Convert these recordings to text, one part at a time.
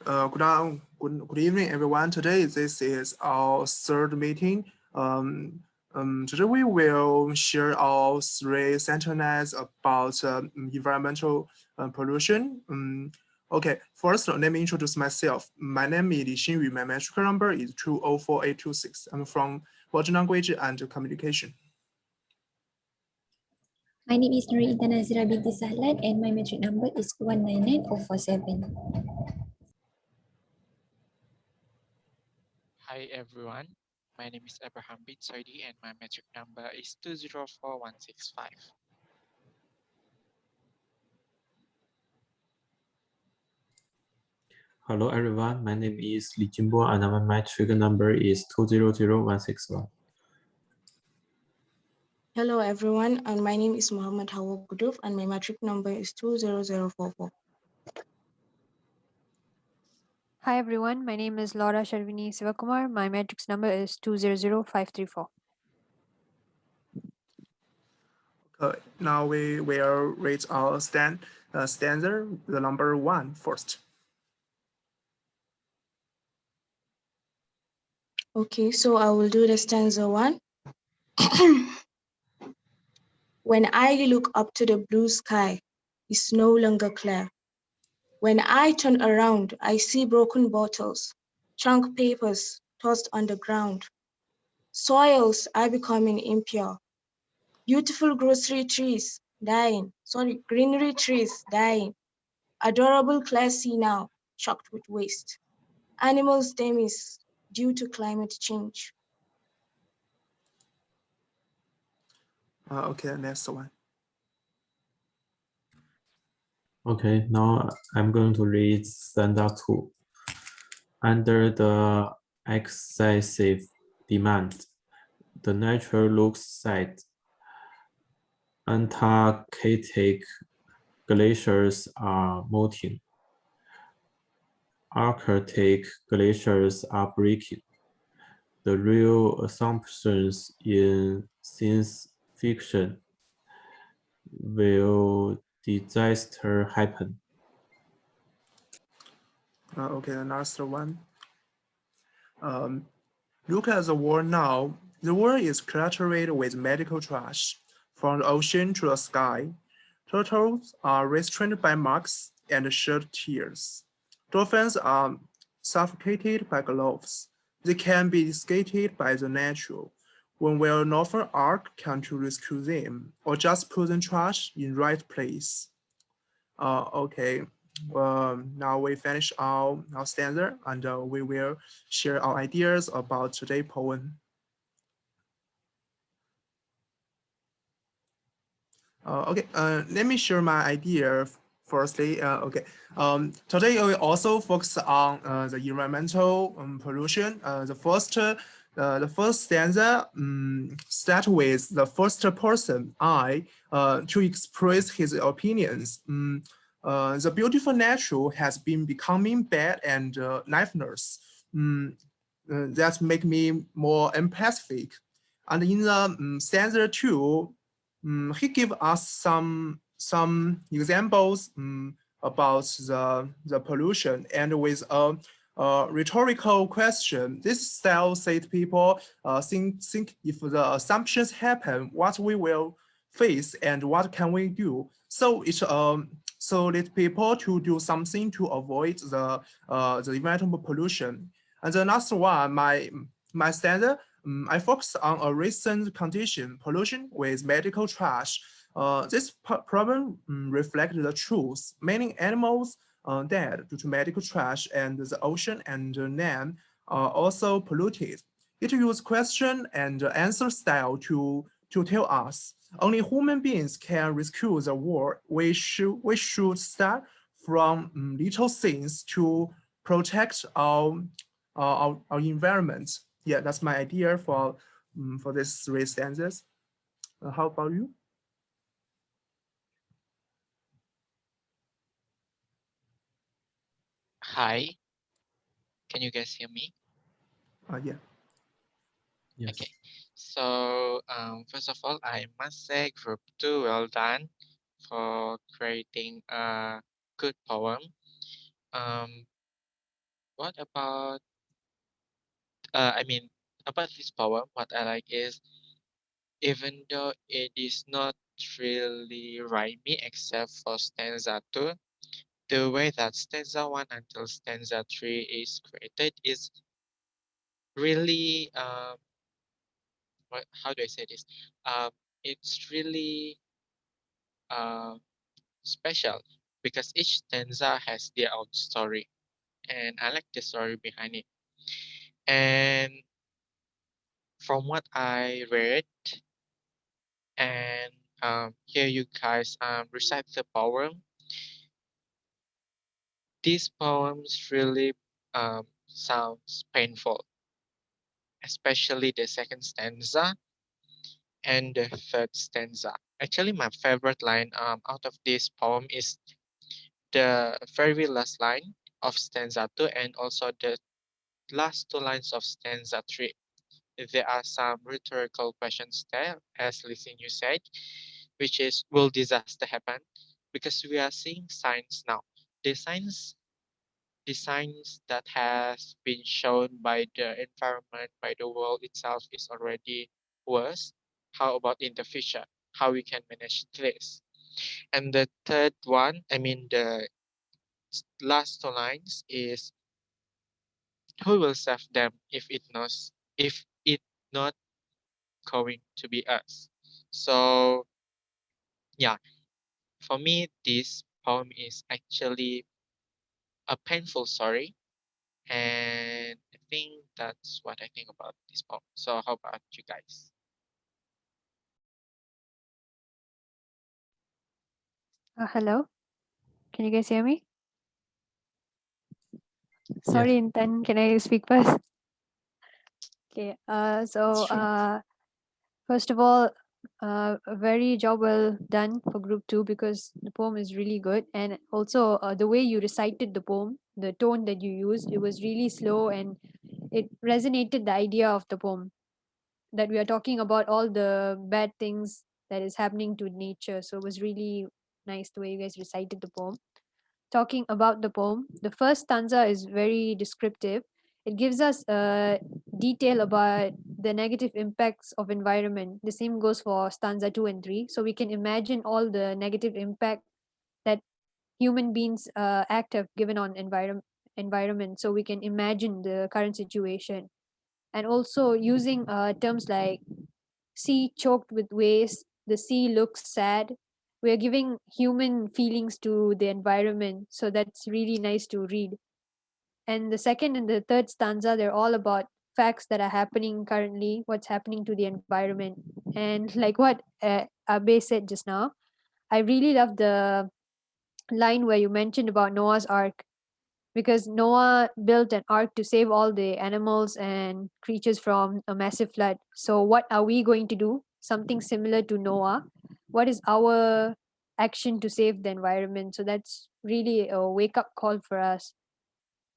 Good evening, everyone. Today, this is our third meeting. Today, we will share our three sentences about environmental pollution. Okay, first, let me introduce myself. My name is Li Xinyu. My metric number is 204826. I'm from Belgian Language and Communication. My name is Nuri Nazira binti Sahlan and my metric number is 199047. Hi everyone, my name is Abraham bin Saidi and my metric number is 204165. Hello everyone, my name is Li Jinbo and my metric number is 200161. Hello everyone, and my name is Muhammad Hawa Kuduf and my metric number is 20044. Hi everyone, my name is Laura Sharvini Sivakumar. My matrix number is 200534. Okay, now we will read our stanza, the number 1 first. Okay, so I will do the stanza 1. When I look up to the blue sky, it's no longer clear. When I turn around, I see broken bottles, chunk papers tossed on the ground. Soils are becoming impure. Beautiful greenery trees dying. Adorable classy now, choked with waste. Animals demise due to climate change. Okay, next one. Okay, now I'm going to read stanza 2. Under the excessive demand, the nature looks sad. Antarctic glaciers are melting. Arctic glaciers are breaking. The real assumptions in science fiction will disaster happen. Okay, the last one. Look at the world now. The world is cluttered with medical trash, from the ocean to the sky. Turtles are restrained by marks and shed tears. Dolphins are suffocated by gloves. They can be escaped by the natural. When will Northern Ark come to rescue them, or just put the trash in right place? Okay, now we finish our stanza and we will share our ideas about today's poem. Okay, let me share my idea firstly. Today we also focus on the environmental pollution. The first stanza start with the first person, I, to express his opinions. The beautiful nature has been becoming bad and lifeless. That make me more empathetic. And in the stanza 2, he give us some examples about the pollution, and with a rhetorical question. This style said people think if the assumptions happen, what we will face and what can we do. So so let people to do something to avoid the environmental pollution. And the last one, my standard, I focus on a recent condition, pollution with medical trash. This problem reflects the truth. Many animals dead due to medical trash, and the ocean and land are also polluted. It uses question and answer style to tell us only human beings can rescue the world. We should start from little things to protect our environment. Yeah, that's my idea for these three stanzas. How about you? Hi, can you guys hear me? Yeah. Yes. Okay, so first of all, I must say group 2 well done for creating a good poem. what about I mean about this poem, what I like is even though it is not really rhymey except for stanza 2, the way that stanza 1 until stanza 3 is created is really how do I say this? Um, it's really uh, special because each stanza has their own story, and I like the story behind it. And from what I read, and hear you guys recite the poem, these poems really sounds painful, especially the second stanza and the third stanza. Actually, my favorite line out of this poem is the very last line of stanza 2 and also the last 2 lines of stanza 3. There are some rhetorical questions there, as Lisin you said, which is, will disaster happen? Because we are seeing signs now. The signs that has been shown by the environment, by the world itself is already worse. How about in the future? How we can manage this? And the third one, I mean the last 2 lines is, who will save them if it not going to be us? So yeah, for me this poem is actually a painful story, and I think that's what I think about this poem. So how about you guys? Hello, can you guys hear me? Yes. Sorry, Intan, can I speak first? Okay, Sure. first of all, a very job well done for group 2 because the poem is really good, and also the way you recited the poem, the tone that you used, it was really slow and it resonated the idea of the poem, that we are talking about all the bad things that is happening to nature. So it was really nice the way you guys recited the poem. Talking about the poem, the first stanza is very descriptive. It gives us detail about the negative impacts of environment. The same goes for stanza 2 and 3. So we can imagine all the negative impact that human beings act have given on environment. So we can imagine the current situation. And also using terms like sea choked with waste, the sea looks sad. We are giving human feelings to the environment, so that's really nice to read. And the second and the third stanza, they're all about facts that are happening currently, what's happening to the environment. And like what Abe said just now, I really love the line where you mentioned about Noah's Ark, because Noah built an ark to save all the animals and creatures from a massive flood. So, what are we going to do? Something similar to Noah. What is our action to save the environment? So, that's really a wake up call for us.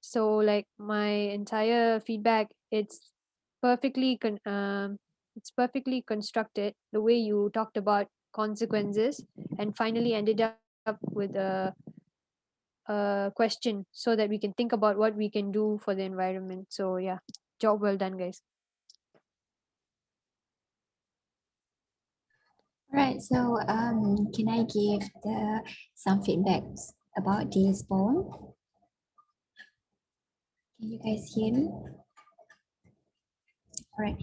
So, like my entire feedback, it's perfectly constructed. The way you talked about consequences and finally ended up with a question so that we can think about what we can do for the environment. So yeah, job well done, guys. Right. So can I give some feedbacks about this poem? Can you guys hear me? All right.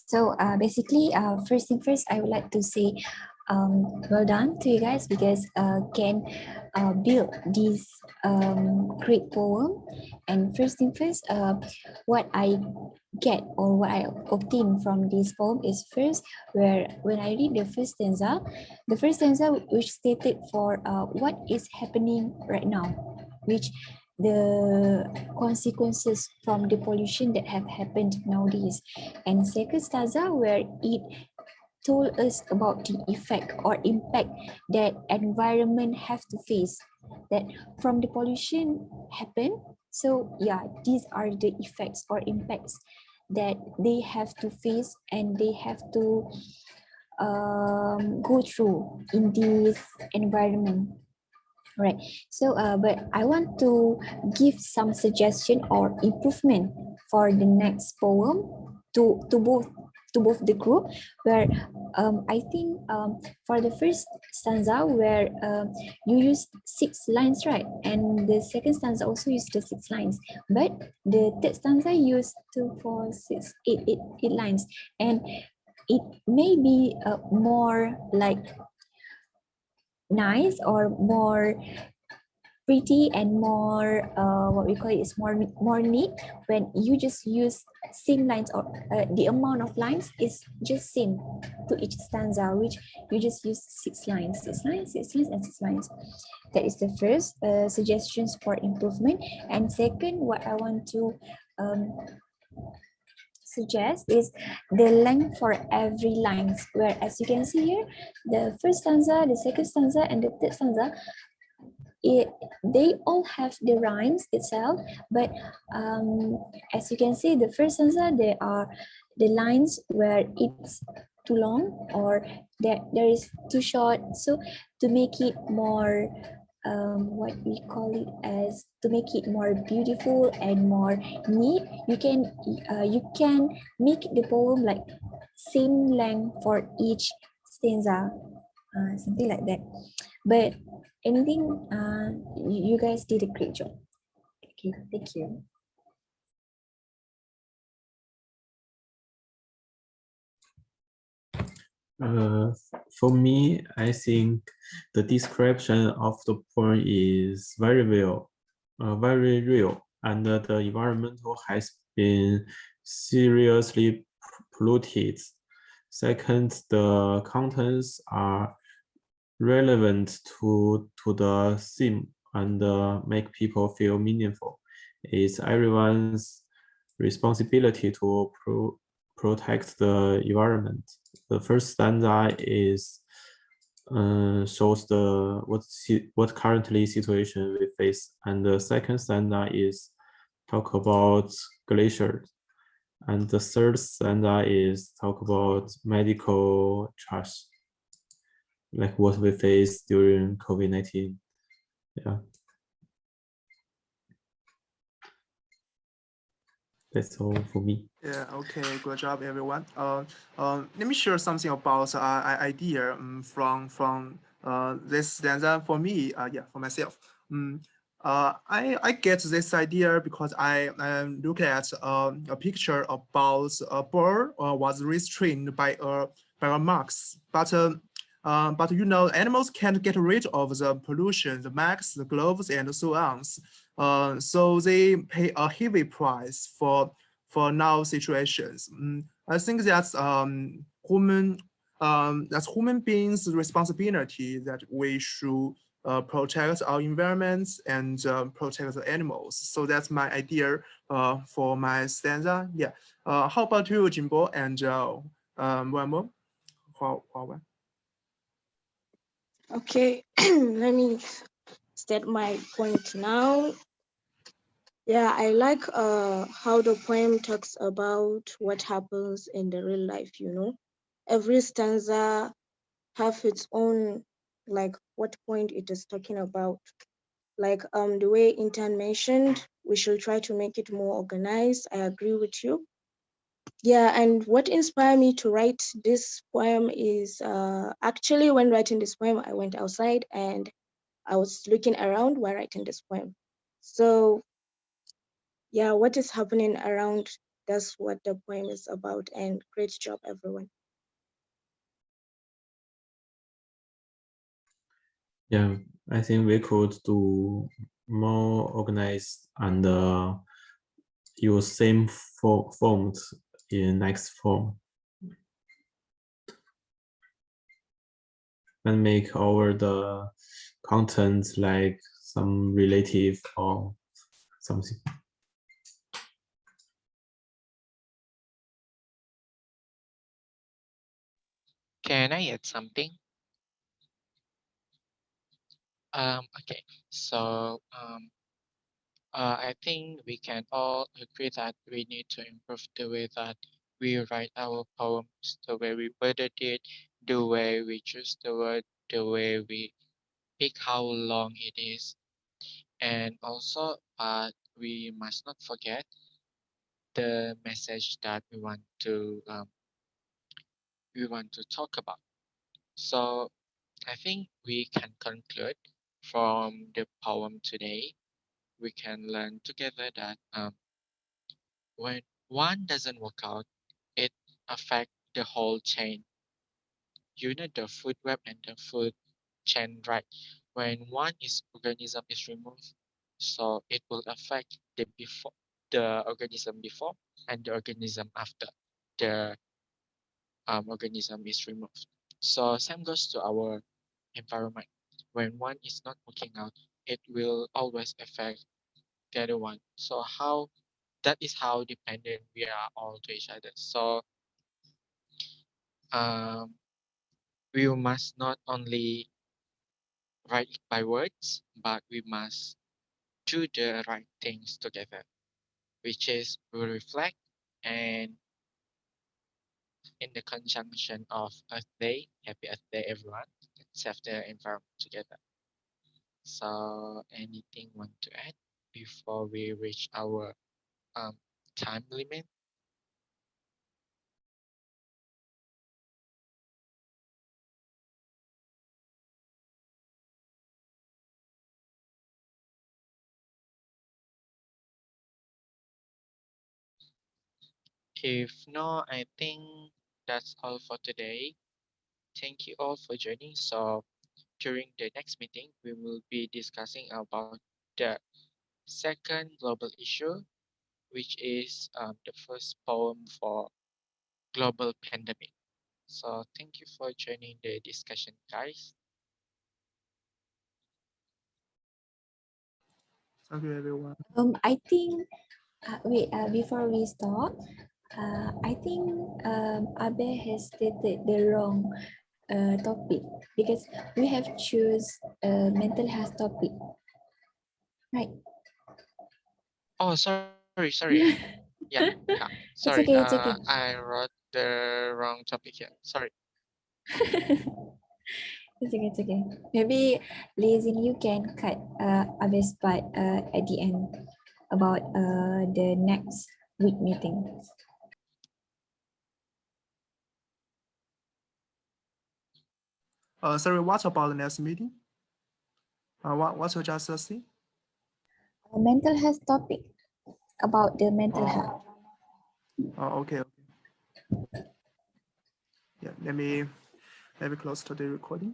So basically, first thing first, I would like to say well done to you guys because can build this great poem. And first thing first, what I get or what I obtain from this poem is first, where when I read the first stanza which stated for what is happening right now, which the consequences from the pollution that have happened nowadays, and second stanza where it told us about the effect or impact that environment have to face, that from the pollution happen. So yeah, these are the effects or impacts that they have to face and they have to go through in this environment. Right. So, but I want to give some suggestion or improvement for the next poem to both the group. Where I think for the first stanza where you use 6 lines, right, and the second stanza also use the 6 lines, but the third stanza use 8 lines, and it may be more like nice or more pretty and more what we call it is more neat when you just use same lines, or the amount of lines is just same to each stanza, which you just use 6 lines, 6 lines, 6 lines, and 6 lines. That is the first suggestions for improvement. And second, what I want to um, suggest is the length for every lines, where as you can see here, the first stanza, the second stanza, and the third stanza, they all have the rhymes itself, but as you can see, the first stanza, there are the lines where it's too long, or there is too short. So to make it more what we call it as, to make it more beautiful and more neat, you can make the poem like same length for each stanza, something like that. But anything, you guys did a great job. Okay, thank you. For me, I think the description of the poem is very real, and the environmental has been seriously polluted. Second, the contents are relevant to the theme and make people feel meaningful. It's everyone's responsibility to protect the environment. The first stanza is shows the what currently situation we face, and the second stanza is talk about glaciers, and the third stanza is talk about medical trash, like what we face during COVID-19. Yeah. That's all for me. Yeah, okay, good job, everyone. Let me share something about idea from this stanza for me. Yeah, for myself. I get this idea because I look at a picture about a bird was restrained by a max, but you know, animals can't get rid of the pollution, the max, the gloves, and so on. So they pay a heavy price for now situations. I think that's human beings' responsibility that we should protect our environments and protect the animals. So that's my idea for my stanza. Yeah. How about you, Jimbo and one more? Huawei? Okay, let me state my point now. Yeah, I like how the poem talks about what happens in the real life, you know. Every stanza have its own, like, what point it is talking about. Like the way Intan mentioned, we should try to make it more organized. I agree with you. Yeah, and what inspired me to write this poem is actually when writing this poem, I went outside and I was looking around while writing this poem. So yeah, what is happening around, that's what the poem is about. And great job, everyone. Yeah, I think we could do more organized and use same forms in next form and make our the content like some relative or something. Can I add something? Okay, so I think we can all agree that we need to improve the way that we write our poems, the way we worded it, the way we choose the word, the way we pick how long it is. And also, we must not forget the message that we want to talk about. So I think we can conclude from the poem today. We can learn together that when one doesn't work out, it affects the whole chain. You know, the food web and the food chain, right? When one organism is removed, so it will affect the organism before and the organism after the organism is removed. So same goes to our environment. When one is not working out, it will always affect the other one. So that is how dependent we are all to each other. So um, we must not only write it by words, but we must do the right things together, which is we reflect and in the conjunction of Earth Day, happy Earth Day everyone, let's save the environment together. So anything want to add before we reach our um, time limit? If no, I think that's all for today. Thank you all for joining. So during the next meeting, we will be discussing about the second global issue, which is the first poem for global pandemic. So thank you for joining the discussion, guys. Thank you, everyone. I think wait, before we stop, I think Abe has stated the wrong topic because we have choose mental health topic, right? Oh, sorry. Yeah. It's Sorry. okay, it's okay. I wrote the wrong topic here. Sorry. It's okay, it's okay. Maybe Lizin, you can cut Abe's part at the end about the next week meeting. Sorry, what about the next meeting? What you just say? A mental health topic about the mental health. Okay. Yeah, let me close today's recording.